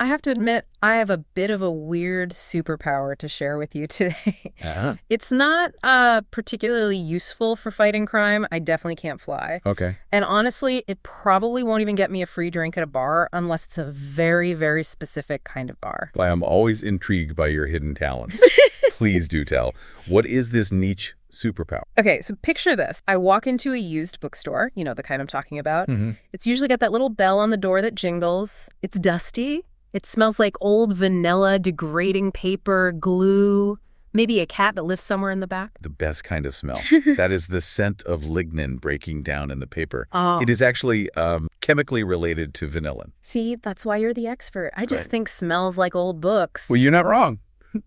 I have to admit, I have a bit of a weird superpower to share with you today. Uh-huh. It's not particularly useful for fighting crime. I definitely can't fly. Okay. And honestly, it probably won't even get me a free drink at a bar unless it's a very, very specific kind of bar. Well, I'm always intrigued by your hidden talents. Please do tell. What is this niche superpower? Okay, so picture this. I walk into a used bookstore, you know, the kind I'm talking about. Mm-hmm. It's usually got that little bell on the door that jingles. It's dusty. It smells like old vanilla, degrading paper, glue, maybe a cat that lives somewhere in the back. The best kind of smell. That is the scent of lignin breaking down in the paper. Oh. It is actually chemically related to vanillin. See, that's why you're the expert. I just Right. think smells like old books. Well, you're not wrong.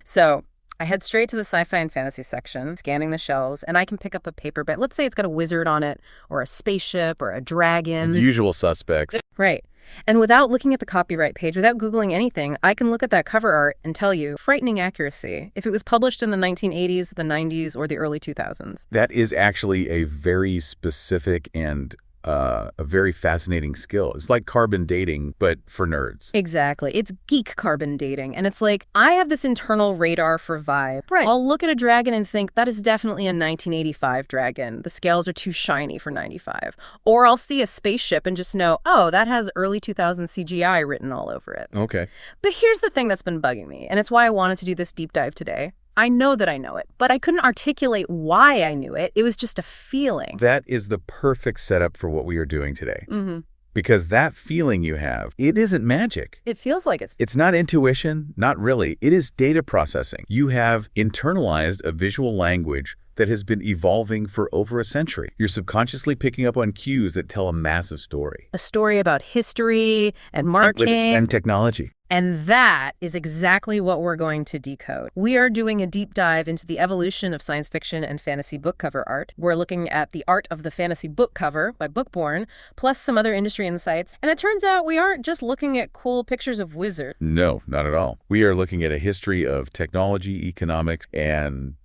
So I head straight to the sci-fi and fantasy section, scanning the shelves, and I can pick up a paperback. Let's say it's got a wizard on it, or a spaceship, or a dragon. Usual suspects. Right. And without looking at the copyright page, without Googling anything, I can look at that cover art and tell you, frightening accuracy, if it was published in the 1980s, the 90s, or the early 2000s. That is actually a very specific and a very fascinating skill. It's like carbon dating, but for nerds. Exactly. It's geek carbon dating. And it's like, I have this internal radar for vibe. Right. I'll look at a dragon and think, that is definitely a 1985 dragon. The scales are too shiny for 95. Or I'll see a spaceship and just know, oh, that has early 2000 CGI written all over it. Okay. But here's the thing that's been bugging me, and it's why I wanted to do this deep dive today. I know that I know it, but I couldn't articulate why I knew it. It was just a feeling. That is the perfect setup for what we are doing today. Mm-hmm. Because that feeling you have, it isn't magic. It feels like it's... It's not intuition, not really. It is data processing. You have internalized a visual language that has been evolving for over a century. You're subconsciously picking up on cues that tell a massive story. a story about history and marketing. And technology. And that is exactly what we're going to decode. We are doing a deep dive into the evolution of science fiction and fantasy book cover art. We're looking at the art of the fantasy book cover by Bookborn, plus some other industry insights. And it turns out we aren't just looking at cool pictures of wizards. No, not at all. We are looking at a history of technology, economics, and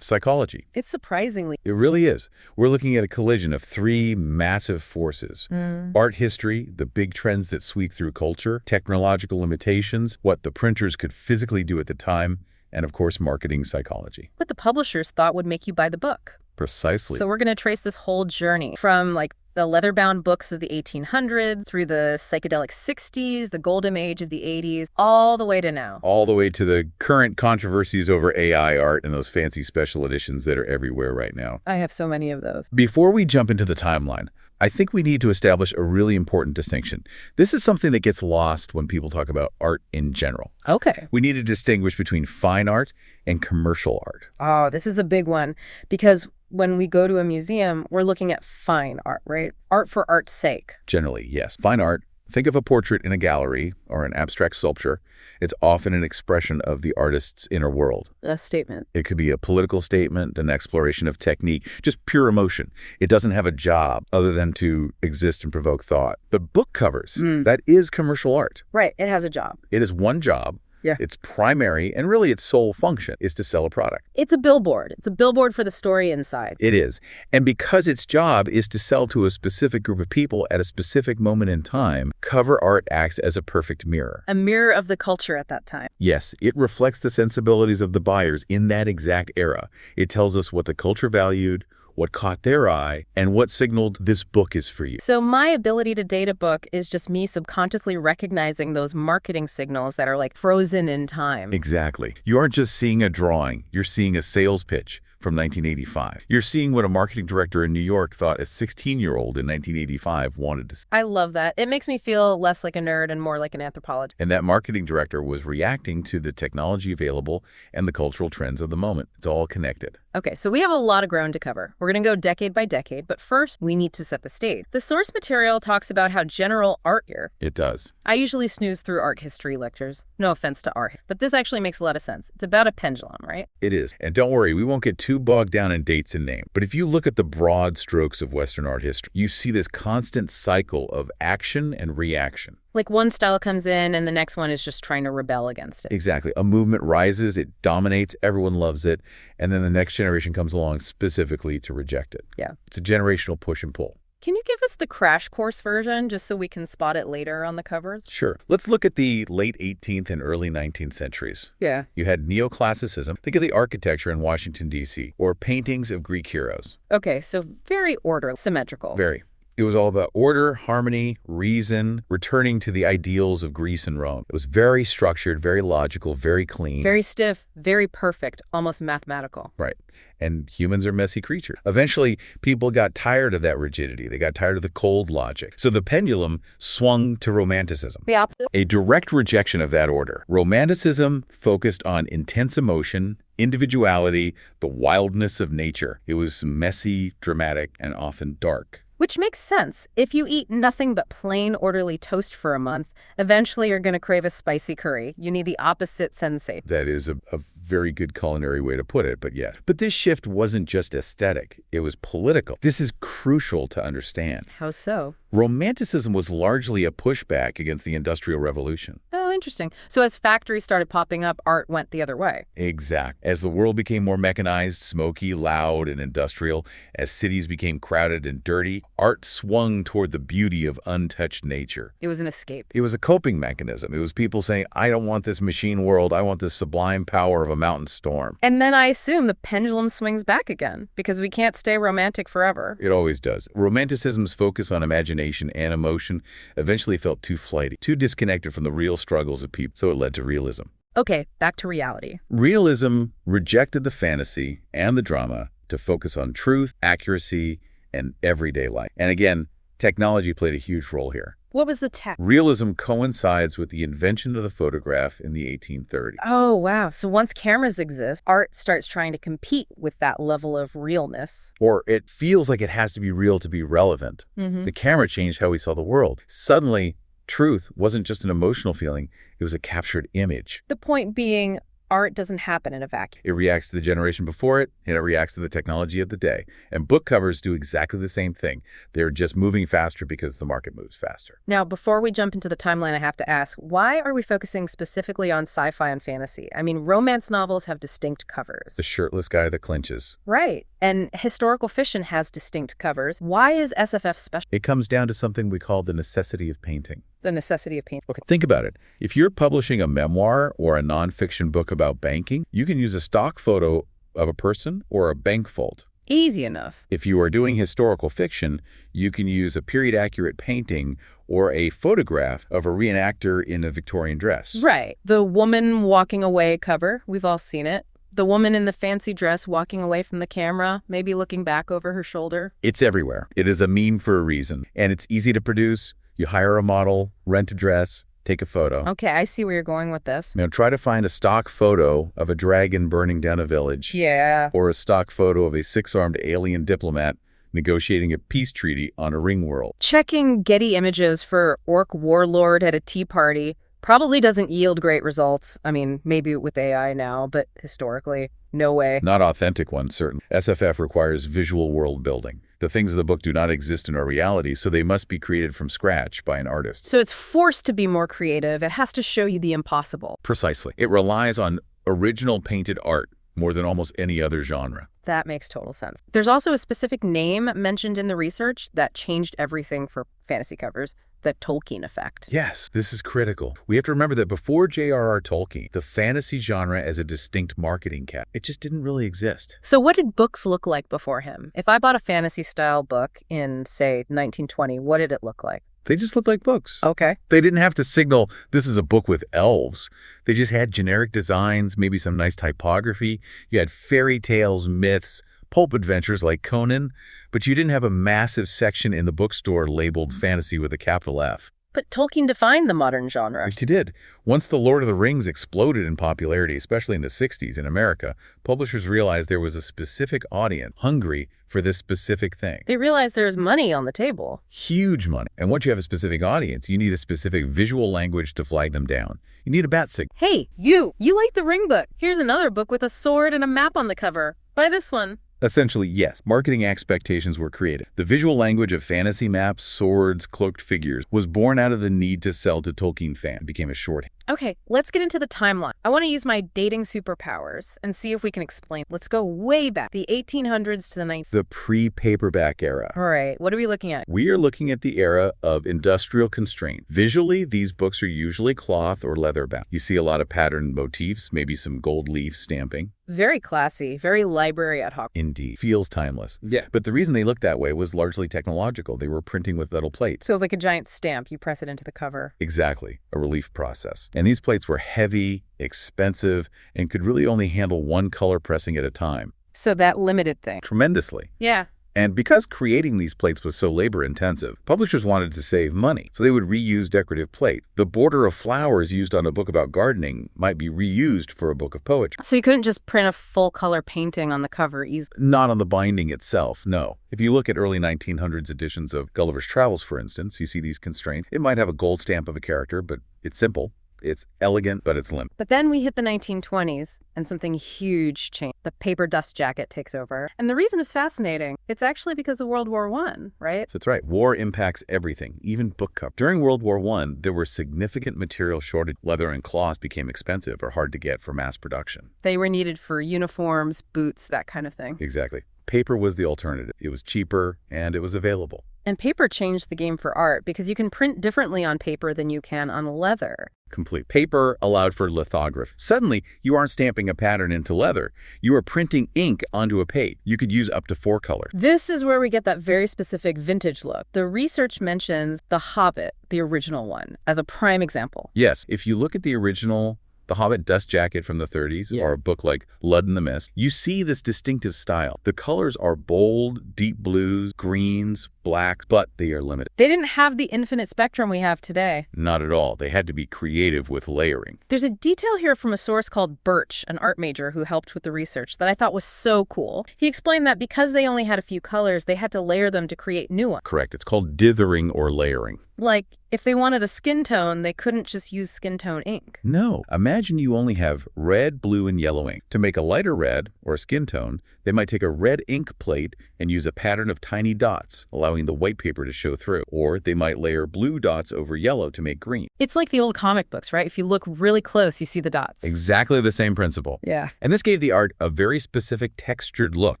psychology. It's surprisingly... It really is. We're looking at a collision of three massive forces. Art history, the big trends that sweep through culture, technological limitations, what the printers could physically do at the time, and of course, marketing psychology. what the publishers thought would make you buy the book. Precisely. So we're going to trace this whole journey from like the leather-bound books of the 1800s through the psychedelic 60s, the golden age of the 80s, all the way to now. All the way to the current controversies over AI art and those fancy special editions that are everywhere right now. I have so many of those. Before we jump into the timeline, I think we need to establish a really important distinction. This is something that gets lost when people talk about art in general. Okay. We need to distinguish between fine art and commercial art. Oh, this is a big one because when we go to a museum, we're looking at fine art, right? Art for art's sake. Generally, yes. Fine art, think of a portrait in a gallery or an abstract sculpture. It's often an expression of the artist's inner world. A statement. It could be a political statement, an exploration of technique, just pure emotion. It doesn't have a job other than to exist and provoke thought. But book covers, that is commercial art. Right. It has a job. It is one job. Yeah. Its primary and really its sole function is to sell a product. It's a billboard. It's a billboard for the story inside. It is. And because its job is to sell to a specific group of people at a specific moment in time, cover art acts as a perfect mirror. A mirror of the culture at that time. Yes, it reflects the sensibilities of the buyers in that exact era. It tells us what the culture valued, what caught their eye, and what signaled this book is for you. So my ability to date a book is just me subconsciously recognizing those marketing signals that are like frozen in time. Exactly. You aren't just seeing a drawing, you're seeing a sales pitch from 1985. You're seeing what a marketing director in New York thought a 16-year-old in 1985 wanted to see. I love that. It makes me feel less like a nerd and more like an anthropologist. And that marketing director was reacting to the technology available and the cultural trends of the moment. It's all connected. Okay, so we have a lot of ground to cover. We're going to go decade by decade, but first we need to set the stage. The source material talks about how general art here. It does. I usually snooze through art history lectures. No offense to art, but this actually makes a lot of sense. It's about a pendulum, right? It is. And don't worry, we won't get too bogged down in dates and names. But if you look at the broad strokes of Western art history, you see this constant cycle of action and reaction. Like one style comes in and the next one is just trying to rebel against it. Exactly. A movement rises, it dominates, everyone loves it, and then the next generation comes along specifically to reject it. Yeah. It's a generational push and pull. Can you give us the crash course version just so we can spot it later on the covers? Sure. Let's look at the late 18th and early 19th centuries. Yeah. You had neoclassicism. Think of the architecture in Washington, D.C., or paintings of Greek heroes. Okay, so very orderly, symmetrical. Very. It was all about order, harmony, reason, returning to the ideals of Greece and Rome. It was very structured, very logical, very clean. Very stiff, very perfect, almost mathematical. Right. And humans are messy creatures. Eventually, people got tired of that rigidity. They got tired of the cold logic. So the pendulum swung to Romanticism. The opposite. A direct rejection of that order. Romanticism focused on intense emotion, individuality, the wildness of nature. It was messy, dramatic, and often dark. Which makes sense. If you eat nothing but plain, orderly toast for a month, eventually you're going to crave a spicy curry. You need the opposite sensation. That is a very good culinary way to put it, but yes. But this shift wasn't just aesthetic. It was political. This is crucial to understand. How so? Romanticism was largely a pushback against the Industrial Revolution. Oh, interesting. So as factories started popping up, art went the other way. Exactly. As the world became more mechanized, smoky, loud, and industrial, as cities became crowded and dirty, art swung toward the beauty of untouched nature. It was an escape. It was a coping mechanism. It was people saying, I don't want this machine world. I want the sublime power of a mountain storm. And then I assume the pendulum swings back again, because we can't stay romantic forever. It always does. Romanticism's focus on imagination and emotion eventually felt too flighty, too disconnected from the real struggles of people, so it led to realism. Okay, back to reality. Realism rejected the fantasy and the drama to focus on truth, accuracy, and everyday life. And again, technology played a huge role here. What was the tech? Realism coincides with the invention of the photograph in the 1830s. Oh, wow. So once cameras exist, art starts trying to compete with that level of realness. Or it feels like it has to be real to be relevant. The camera changed how we saw the world. Suddenly, truth wasn't just an emotional feeling, it was a captured image. The point being, art doesn't happen in a vacuum. It reacts to the generation before it, and it reacts to the technology of the day. And book covers do exactly the same thing. They're just moving faster because the market moves faster. Now, before we jump into the timeline, I have to ask, why are we focusing specifically on sci-fi and fantasy? I mean, romance novels have distinct covers. The shirtless guy that clinches. Right. And historical fiction has distinct covers. Why is SFF special? It comes down to something we call the necessity of painting. The necessity of painting. Okay, think about it. If you're publishing a memoir or a nonfiction book about banking, you can use a stock photo of a person or a bank vault. Easy enough. If you are doing historical fiction, you can use a period-accurate painting or a photograph of a reenactor in a Victorian dress. Right. The woman walking away cover, we've all seen it. The woman in the fancy dress walking away from the camera, maybe looking back over her shoulder. It's everywhere. It is a meme for a reason, and it's easy to produce. You hire a model, rent a dress, take a photo. Okay, I see where you're going with this. Now, try to find a stock photo of a dragon burning down a village. Yeah. Or a stock photo of a six-armed alien diplomat negotiating a peace treaty on a ring world. Checking Getty Images for orc warlord at a tea party probably doesn't yield great results. I mean, maybe with AI now, but historically, no way. Not authentic ones, certainly. SFF requires visual world building. The things of the book do not exist in our reality, so they must be created from scratch by an artist. So it's forced to be more creative. It has to show you the impossible. Precisely. It relies on original painted art more than almost any other genre. That makes total sense. There's also a specific name mentioned in the research that changed everything for fantasy covers, the Tolkien effect. Yes, this is critical. We have to remember that before J.R.R. Tolkien, the fantasy genre as a distinct marketing cat, it just didn't really exist. So what did books look like before him? If I bought a fantasy-style book in, say, 1920, what did it look like? They just looked like books. Okay. They didn't have to signal, this is a book with elves. They just had generic designs, maybe some nice typography. You had fairy tales, myths, pulp adventures like Conan, but you didn't have a massive section in the bookstore labeled fantasy with a capital F. But Tolkien defined the modern genre. Yes, he did. Once The Lord of the Rings exploded in popularity, especially in the 60s in America, publishers realized there was a specific audience hungry for this specific thing. They realized there's money on the table. Huge money. And once you have a specific audience, you need a specific visual language to flag them down. You need a bat signal. Hey, you like the Ring book. Here's another book with a sword and a map on the cover. Buy this one. Essentially, yes, marketing expectations were created. The visual language of fantasy maps, swords, cloaked figures was born out of the need to sell to Tolkien fans. It became a shorthand. Okay, let's get into the timeline. I want to use my dating superpowers and see if we can explain. Let's go way back, the 1800s to the 19th. The pre-paperback era. All right, what are we looking at? We are looking at the era of industrial constraint. Visually, these books are usually cloth or leather bound. You see a lot of patterned motifs, maybe some gold leaf stamping. Very classy, very library ad hoc. Indeed. Feels timeless. Yeah. But the reason they looked that way was largely technological. They were printing with metal plates. So it's like a giant stamp. You press it into the cover. Exactly. A relief process. And these plates were heavy, expensive, and could really only handle one color pressing at a time. So that limited thing. Tremendously. Yeah. And because creating these plates was so labor-intensive, publishers wanted to save money, so they would reuse decorative plate. The border of flowers used on a book about gardening might be reused for a book of poetry. So you couldn't just print a full-color painting on the cover easily? Not on the binding itself, no. If you look at early 1900s editions of Gulliver's Travels, for instance, you see these constraints. It might have a gold stamp of a character, but it's simple. It's elegant, but it's limp. But then we hit the 1920s, and something huge changed. The paper dust jacket takes over. And the reason is fascinating. It's actually because of World War I, right? So that's right. War impacts everything, even book cover. During World War I, there were significant material shortage. Leather and cloth became expensive or hard to get for mass production. They were needed for uniforms, boots, that kind of thing. Exactly. Paper was the alternative. It was cheaper, and it was available. And paper changed the game for art because you can print differently on paper than you can on leather. Complete. Paper allowed for lithography. Suddenly, you aren't stamping a pattern into leather. You are printing ink onto a page. You could use up to 4 colors. This is where we get that very specific vintage look. The research mentions The Hobbit, the original one, as a prime example. Yes, if you look at the original The Hobbit dust jacket from the 30s, or a book like Blood in the Mist, you see this distinctive style. The colors are bold, deep blues, greens, blacks, but they are limited. They didn't have the infinite spectrum we have today. Not at all. They had to be creative with layering. There's a detail here from a source called Birch, an art major who helped with the research, that I thought was so cool. He explained that because they only had a few colors, they had to layer them to create new ones. Correct. It's called dithering or layering. Like, if they wanted a skin tone, they couldn't just use skin tone ink. No. Imagine you only have red, blue, and yellow ink. To make a lighter red, or a skin tone, they might take a red ink plate and use a pattern of tiny dots, allowing the white paper to show through. Or they might layer blue dots over yellow to make green. It's like the old comic books, right? If you look really close, you see the dots. Exactly the same principle. Yeah. And this gave the art a very specific textured look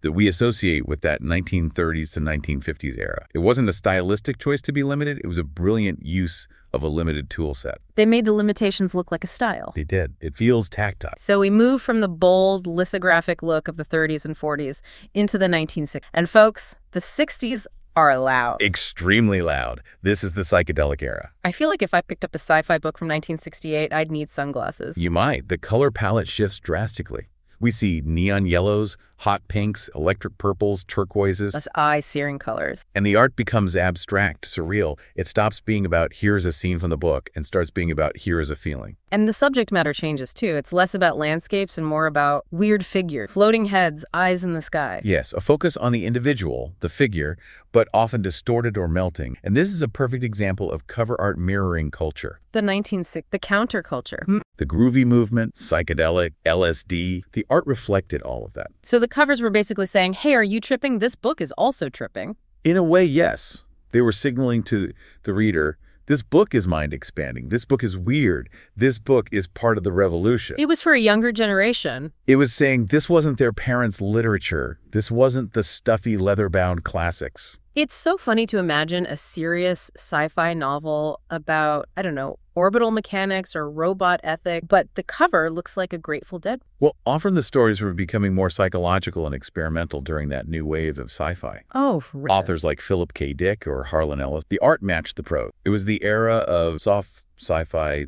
that we associate with that 1930s to 1950s era. It wasn't a stylistic choice to be limited. It was a brilliant use of a limited tool set. They made the limitations look like a style. They did. It feels tactile. So we move from the bold lithographic look of the 30s and 40s into the 1960s. And folks, the 60s are loud. Extremely loud. This is the psychedelic era. I feel like if I picked up a sci-fi book from 1968, I'd need sunglasses. You might. The color palette shifts drastically. We see neon yellows, hot pinks, electric purples, turquoises. Those eye-searing colors. And the art becomes abstract, surreal. It stops being about here's a scene from the book and starts being about here is a feeling. And the subject matter changes too. It's less about landscapes and more about weird figures, floating heads, eyes in the sky. Yes, a focus on the individual, the figure, but often distorted or melting. And this is a perfect example of cover art mirroring culture. The 1960s, the counterculture. The groovy movement, psychedelic, LSD, the art reflected all of that. So the covers were basically saying, hey, are you tripping? This book is also tripping. In a way, yes. They were signaling to the reader, this book is mind-expanding. This book is weird. This book is part of the revolution. It was for a younger generation. It was saying this wasn't their parents' literature. This wasn't the stuffy leather-bound classics. It's so funny to imagine a serious sci-fi novel about, I don't know, orbital mechanics or robot ethic, but the cover looks like a Grateful Dead. Well, often the stories were becoming more psychological and experimental during that new wave of sci-fi. Oh, really? Authors like Philip K. Dick or Harlan Ellis, the art matched the prose. It was the era of soft sci-fi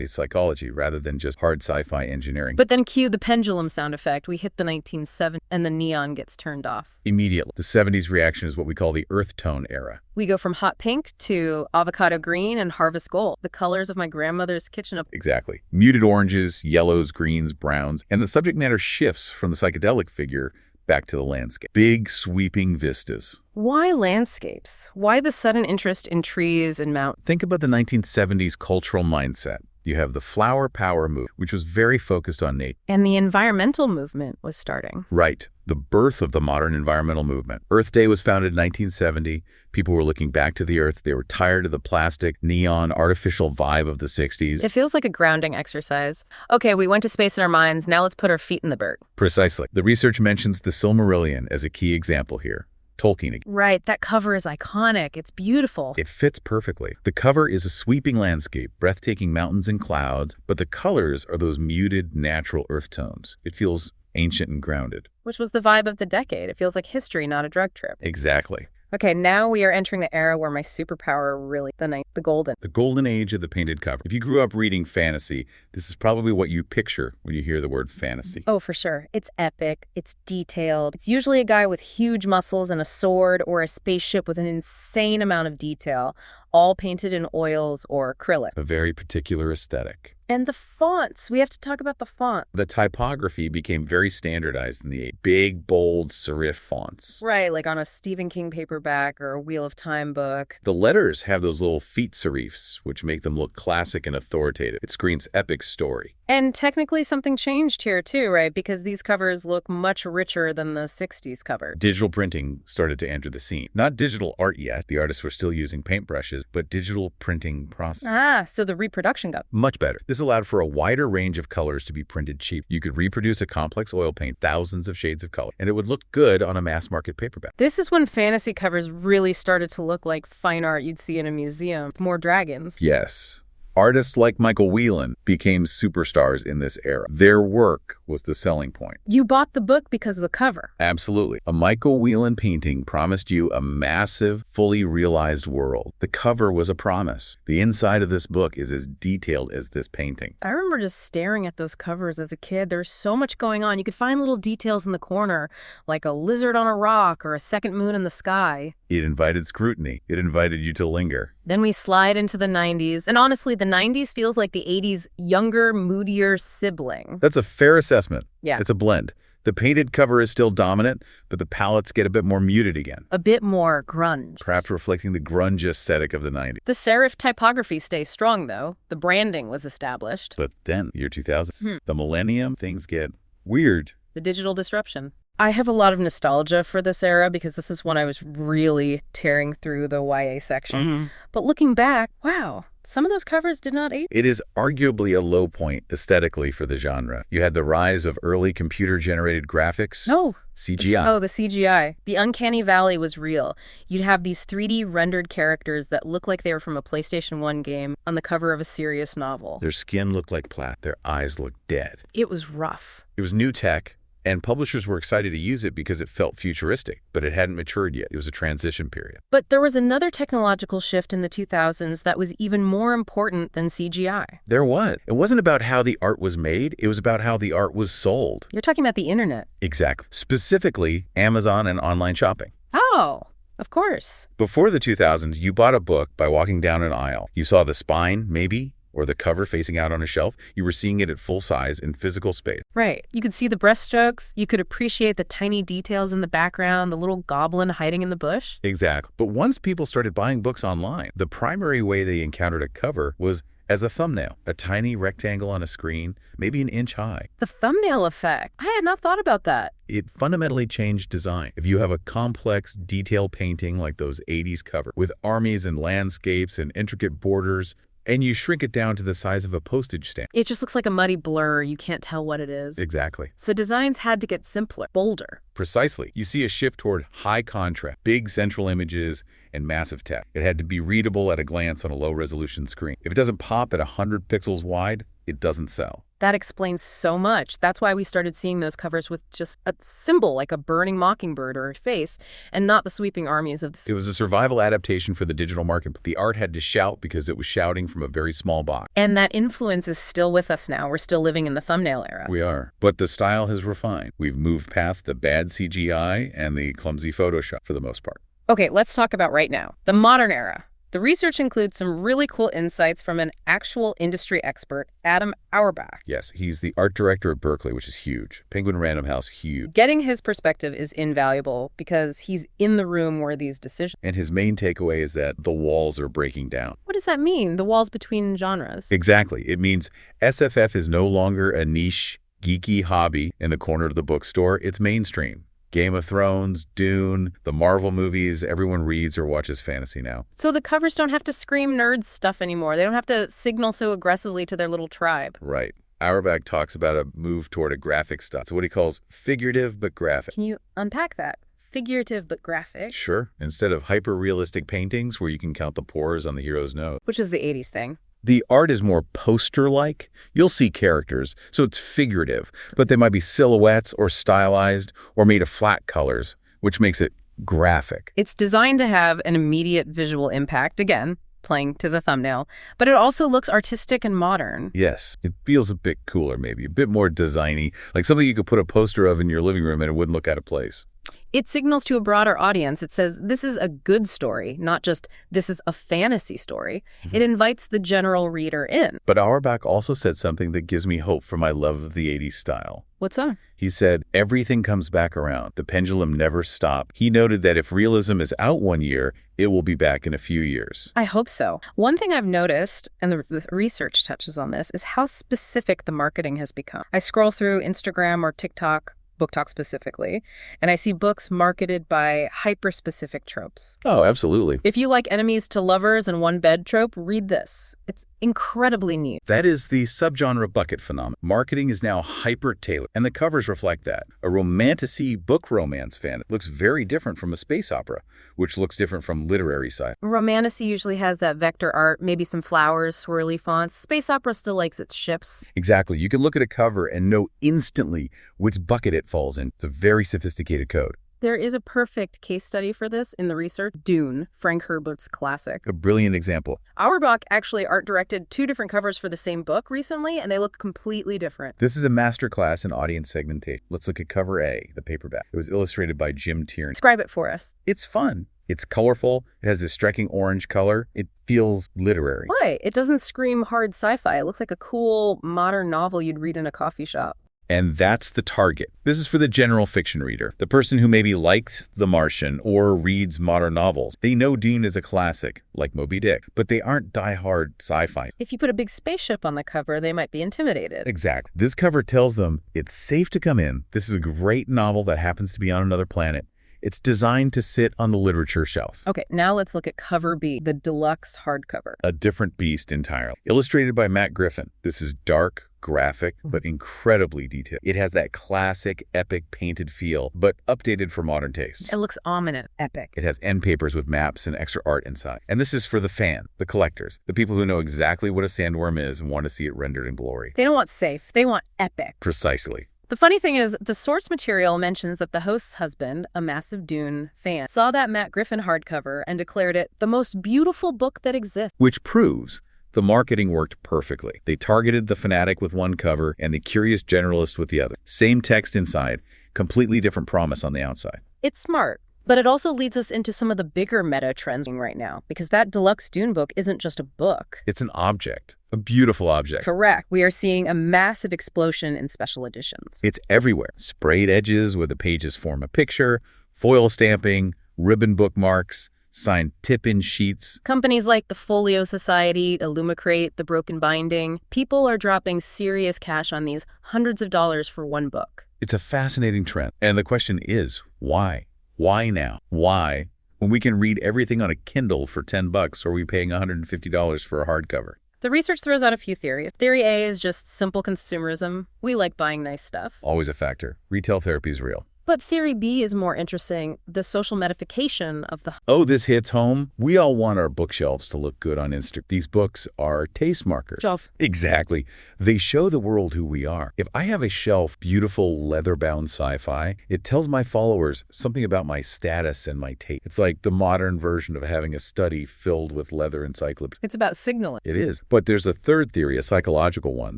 psychology rather than just hard sci-fi engineering. But then cue the pendulum sound effect. We hit the 1970s and the neon gets turned off. Immediately. The 70s reaction is what we call the earth tone era. We go from hot pink to avocado green and harvest gold, the colors of my grandmother's kitchen. Exactly. Muted oranges, yellows, greens, browns, and the subject matter shifts from the psychedelic figure back to the landscape. Big, sweeping vistas. Why landscapes? Why the sudden interest in trees and mountains? Think about the 1970s cultural mindset. You have the flower power movement, which was very focused on nature. And the environmental movement was starting. Right. the birth of the modern environmental movement. Earth Day was founded in 1970. People were looking back to the Earth. They were tired of the plastic, neon, artificial vibe of the 60s. It feels like a grounding exercise. Okay, we went to space in our minds. Now let's put our feet in the dirt. Precisely. The research mentions the Silmarillion as a key example here. Tolkien again. Right, that cover is iconic. It's beautiful. It fits perfectly. The cover is a sweeping landscape, breathtaking mountains and clouds, but the colors are those muted, natural earth tones. It feels ancient and grounded. Which was the vibe of the decade. It feels like history, not a drug trip. Exactly. Okay, now we are entering the era where my superpower really, the golden. The golden age of the painted cover. If you grew up reading fantasy, this is probably what you picture when you hear the word fantasy. Oh, for sure. It's epic. It's detailed. It's usually a guy with huge muscles and a sword or a spaceship with an insane amount of detail, all painted in oils or acrylic. A very particular aesthetic. And the fonts. We have to talk about the font. The typography became very standardized in the big, bold serif fonts. Right, like on a Stephen King paperback or a Wheel of Time book. The letters have those little feet serifs, which make them look classic and authoritative. It screams epic story. And technically something changed here too, right? Because these covers look much richer than the 60s cover. Digital printing started to enter the scene. Not digital art yet. The artists were still using paintbrushes, but digital printing process. Ah, so the reproduction got much better. This allowed for a wider range of colors to be printed cheap. You could reproduce a complex oil paint, thousands of shades of color, and it would look good on a mass market paperback. This is when fantasy covers really started to look like fine art you'd see in a museum with more dragons. Yes. Artists like Michael Whelan became superstars in this era. Their work was the selling point. You bought the book because of the cover. Absolutely. A Michael Whelan painting promised you a massive, fully realized world. The cover was a promise. The inside of this book is as detailed as this painting. I remember just staring at those covers as a kid. There's so much going on. You could find little details in the corner, like a lizard on a rock or a second moon in the sky. It invited scrutiny. It invited you to linger. Then we slide into the 90s. And honestly, the 90s feels like the 80s' younger, moodier sibling. That's a fair assessment. Yeah. It's a blend. The painted cover is still dominant, but the palettes get a bit more muted again. A bit more grunge. Perhaps reflecting the grunge aesthetic of the 90s. The serif typography stays strong, though. The branding was established. But then, year 2000, the millennium, things get weird. The digital disruption. I have a lot of nostalgia for this era because this is when I was really tearing through the YA section. But looking back, wow, some of those covers did not age. It is arguably a low point aesthetically for the genre. You had the rise of early computer-generated graphics. No. CGI. Oh, the CGI. The uncanny valley was real. You'd have these 3D rendered characters that look like they were from a PlayStation 1 game on the cover of a serious novel. Their skin looked like plat. Their eyes looked dead. It was rough. It was new tech. And publishers were excited to use it because it felt futuristic, but it hadn't matured yet. It was a transition period. But there was another technological shift in the 2000s that was even more important than CGI. There was. It wasn't about how the art was made. It was about how the art was sold. You're talking about the internet. Exactly. Specifically, Amazon and online shopping. Oh, of course. Before the 2000s, you bought a book by walking down an aisle. You saw the spine, maybe, or the cover facing out on a shelf. You were seeing it at full size in physical space. Right. You could see the brushstrokes. You could appreciate the tiny details in the background, the little goblin hiding in the bush. Exactly. But once people started buying books online, the primary way they encountered a cover was as a thumbnail, a tiny rectangle on a screen, maybe an inch high. The thumbnail effect. I had not thought about that. It fundamentally changed design. If you have a complex, detailed painting like those 80s cover with armies and landscapes and intricate borders, and you shrink it down to the size of a postage stamp. It just looks like a muddy blur. You can't tell what it is. Exactly. So designs had to get simpler, bolder. Precisely. You see a shift toward high contrast, big central images, and massive text. It had to be readable at a glance on a low-resolution screen. If it doesn't pop at 100 pixels wide, it doesn't sell. That explains so much. That's why we started seeing those covers with just a symbol like a burning mockingbird or a face, and not the sweeping armies of... It was a survival adaptation for the digital market. The art had to shout because it was shouting from a very small box. And that influence is still with us now. We're still living in the thumbnail era. We are. But the style has refined. We've moved past the bad CGI and the clumsy Photoshop for the most part. Okay, let's talk about right now, the modern era. The research includes some really cool insights from an actual industry expert, Adam Auerbach. Yes, he's the art director at Berkeley, which is huge. Penguin Random House, huge. Getting his perspective is invaluable because he's in the room where these decisions... And his main takeaway is that the walls are breaking down. What does that mean, the walls between genres? Exactly. It means SFF is no longer a niche, geeky hobby in the corner of the bookstore. It's mainstream. Game of Thrones, Dune, the Marvel movies, everyone reads or watches fantasy now. So the covers don't have to scream nerd stuff anymore. They don't have to signal so aggressively to their little tribe. Right. Auerbach talks about a move toward a graphic style. It's what he calls figurative but graphic. Can you unpack that? Figurative but graphic. Sure. Instead of hyper-realistic paintings where you can count the pores on the hero's nose. Which is the 80s thing. The art is more poster-like. You'll see characters, so it's figurative, but they might be silhouettes or stylized or made of flat colors, which makes it graphic. It's designed to have an immediate visual impact, again, playing to the thumbnail, but it also looks artistic and modern. Yes, it feels a bit cooler maybe, a bit more designy, like something you could put a poster of in your living room and it wouldn't look out of place. It signals to a broader audience. It says, this is a good story, not just, this is a fantasy story. It invites the general reader in. But Auerbach also said something that gives me hope for my love of the 80s style. What's that? He said, everything comes back around. The pendulum never stopped. He noted that if realism is out one year, it will be back in a few years. I hope so. One thing I've noticed, and the research touches on this, is how specific the marketing has become. I scroll through Instagram or TikTok, Book Talk specifically, and I see books marketed by hyper-specific tropes. Oh, absolutely. If you like enemies to lovers and one bed trope, read this. It's incredibly neat. That is the subgenre bucket phenomenon. Marketing is now hyper-tailored, and the covers reflect that. A romantasy book romance fan looks very different from a space opera, which looks different from literary sci-fi. Romantasy usually has that vector art, maybe some flowers, swirly fonts. Space opera still likes its ships. Exactly. You can look at a cover and know instantly which bucket it falls in. It's a very sophisticated code. There is a perfect case study for this in the research, Dune, Frank Herbert's classic. A brilliant example. Auerbach actually art-directed 2 different covers for the same book recently, and they look completely different. This is a masterclass in audience segmentation. Let's look at cover A, the paperback. It was illustrated by Jim Tierney. Describe it for us. It's fun. It's colorful. It has this striking orange color. It feels literary. Right. It doesn't scream hard sci-fi. It looks like a cool, modern novel you'd read in a coffee shop. And that's the target. This is for the general fiction reader, the person who maybe likes The Martian or reads modern novels. They know Dune is a classic, like Moby Dick, but they aren't die-hard sci-fi. If you put a big spaceship on the cover, they might be intimidated. Exactly. This cover tells them it's safe to come in. This is a great novel that happens to be on another planet. It's designed to sit on the literature shelf. Okay, now let's look at cover B, the deluxe hardcover. A different beast entirely. Illustrated by Matt Griffin. This is dark, graphic, but incredibly detailed. It has that classic, epic, painted feel, but updated for modern tastes. It looks ominous, epic. It has end papers with maps and extra art inside. And this is for the fan, the collectors, the people who know exactly what a sandworm is and want to see it rendered in glory. They don't want safe, they want epic. Precisely. The funny thing is, the source material mentions that the host's husband, a massive Dune fan, saw that Matt Griffin hardcover and declared it the most beautiful book that exists. Which proves the marketing worked perfectly. They targeted the fanatic with one cover and the curious generalist with the other. Same text inside, completely different promise on the outside. It's smart. But it also leads us into some of the bigger meta trends right now, because that deluxe Dune book isn't just a book. It's an object, a beautiful object. Correct. We are seeing a massive explosion in special editions. It's everywhere. Sprayed edges where the pages form a picture, foil stamping, ribbon bookmarks, signed tip-in sheets. Companies like the Folio Society, Illumicrate, The Broken Binding, people are dropping serious cash on these, hundreds of dollars for one book. It's a fascinating trend. And the question is, why? Why now? Why? When we can read everything on a Kindle for $10, or are we paying $150 for a hardcover? The research throws out a few theories. Theory A is just simple consumerism. We like buying nice stuff. Always a factor. Retail therapy is real. But theory B is more interesting, the social metification of the... Oh, this hits home? We all want our bookshelves to look good on Instagram. These books are taste markers. Shelf. Exactly. They show the world who we are. If I have a shelf, beautiful leather-bound sci-fi, it tells my followers something about my status and my taste. It's like the modern version of having a study filled with leather encyclopedias. It's about signaling. It is. But there's a third theory, a psychological one,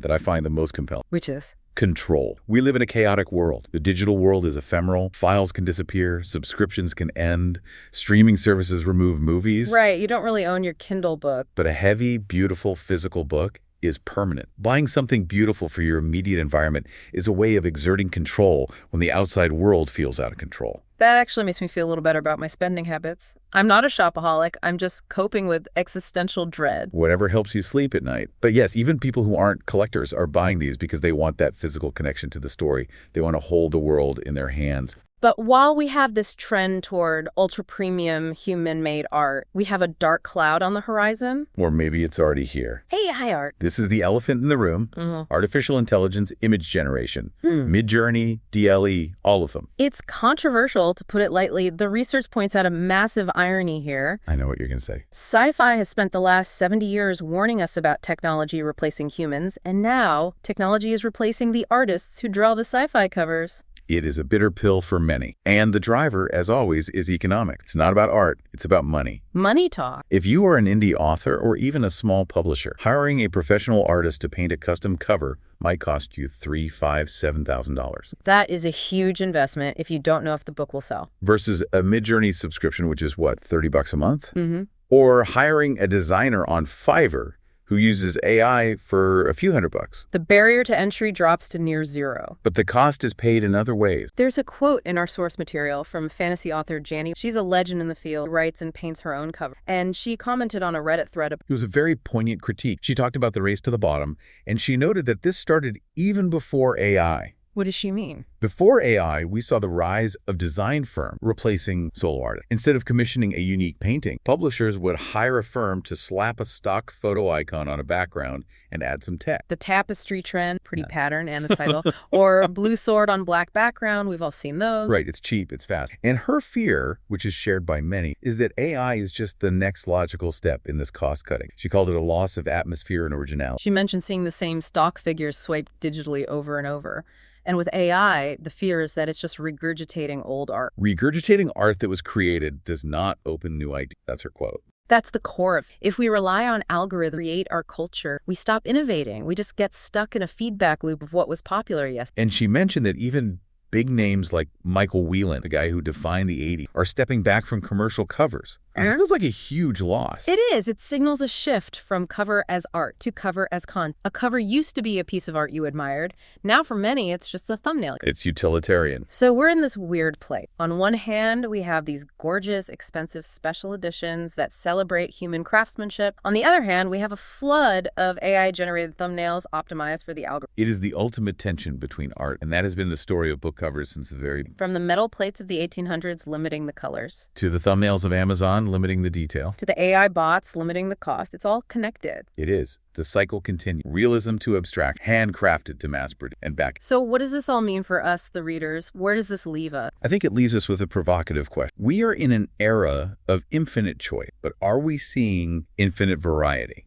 that I find the most compelling. Which is? Control. We live in a chaotic world. The digital world is ephemeral. Files can disappear. Subscriptions can end. Streaming services remove movies. Right. You don't really own your Kindle book. But a heavy, beautiful physical book is permanent. Buying something beautiful for your immediate environment is a way of exerting control when the outside world feels out of control. That actually makes me feel a little better about my spending habits. I'm not a shopaholic. I'm just coping with existential dread. Whatever helps you sleep at night. But yes, even people who aren't collectors are buying these because they want that physical connection to the story. They want to hold the world in their hands. But while we have this trend toward ultra-premium human-made art, we have a dark cloud on the horizon. Or maybe it's already here. Hey, hi, Art. This is the elephant in the room. Artificial intelligence image generation. Midjourney, DLE, all of them. It's controversial, to put it lightly. The research points out a massive irony here. I know what you're going to say. Sci-Fi has spent the last 70 years warning us about technology replacing humans, and now technology is replacing the artists who draw the sci-fi covers. It is a bitter pill for many. And the driver, as always, is economic. It's not about art. It's about money. Money talk. If you are an indie author or even a small publisher, hiring a professional artist to paint a custom cover might cost you $3,000, $5,000, $7,000. That is a huge investment if you don't know if the book will sell. Versus a Midjourney subscription, which is what, $30 a month? Or hiring a designer on Fiverr who uses AI for a few $100. The barrier to entry drops to near zero. But the cost is paid in other ways. There's a quote in our source material from fantasy author Janie. She's a legend in the field, writes and paints her own cover. And she commented on a Reddit thread. It was a very poignant critique. She talked about the race to the bottom, and she noted that this started even before AI. What does she mean? Before AI, we saw the rise of design firms replacing solo artists. Instead of commissioning a unique painting, publishers would hire a firm to slap a stock photo icon on a background and add some text. The tapestry trend, pretty pattern and the title, or blue sword on black background, we've all seen those. Right, it's cheap, it's fast. And her fear, which is shared by many, is that AI is just the next logical step in this cost-cutting. She called it a loss of atmosphere and originality. She mentioned seeing the same stock figures swiped digitally over and over. And with AI, the fear is that it's just regurgitating old art. Regurgitating art that was created does not open new ideas. That's her quote. That's the core of it. If we rely on algorithms to create our culture, we stop innovating. We just get stuck in a feedback loop of what was popular yesterday. And she mentioned that even big names like Michael Whelan, the guy who defined the 80s, are stepping back from commercial covers. It feels like a huge loss. It is. It signals a shift from cover as art to cover as content. A cover used to be a piece of art you admired. Now for many, it's just a thumbnail. It's utilitarian. So we're in this weird place. On one hand, we have these gorgeous, expensive special editions that celebrate human craftsmanship. On the other hand, we have a flood of AI-generated thumbnails optimized for the algorithm. It is the ultimate tension between art, and that has been the story of book covers since the very beginning. From the metal plates of the 1800s limiting the colors, to the thumbnails of Amazon limiting the detail, to the AI bots limiting the cost, it's all connected. It is. The cycle continues. Realism to abstract, handcrafted to mass produced, and back. So what does this all mean for us, the readers? Where does this leave us? I think it leaves us with a provocative question. We are in an era of infinite choice, but are we seeing infinite variety?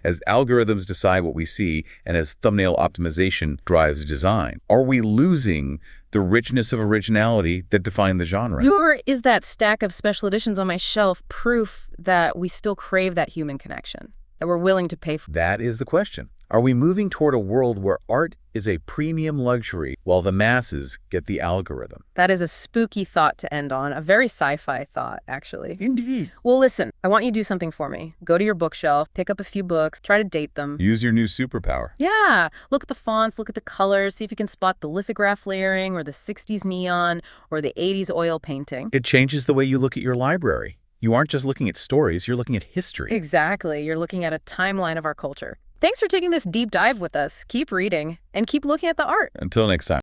As algorithms decide what we see, and as thumbnail optimization drives design, are we losing the richness of originality that defined the genre? Or is that stack of special editions on my shelf proof that we still crave that human connection, that we're willing to pay for? That is the question. Are we moving toward a world where art is a premium luxury while the masses get the algorithm? That is a spooky thought to end on, a very sci-fi thought, actually. Indeed. Well, listen, I want you to do something for me. Go to your bookshelf, pick up a few books, try to date them. Use your new superpower. Yeah, look at the fonts, look at the colors, see if you can spot the lithograph layering or the 60s neon or the 80s oil painting. It changes the way you look at your library. You aren't just looking at stories, you're looking at history. Exactly. You're looking at a timeline of our culture. Thanks for taking this deep dive with us. Keep reading and keep looking at the art. Until next time.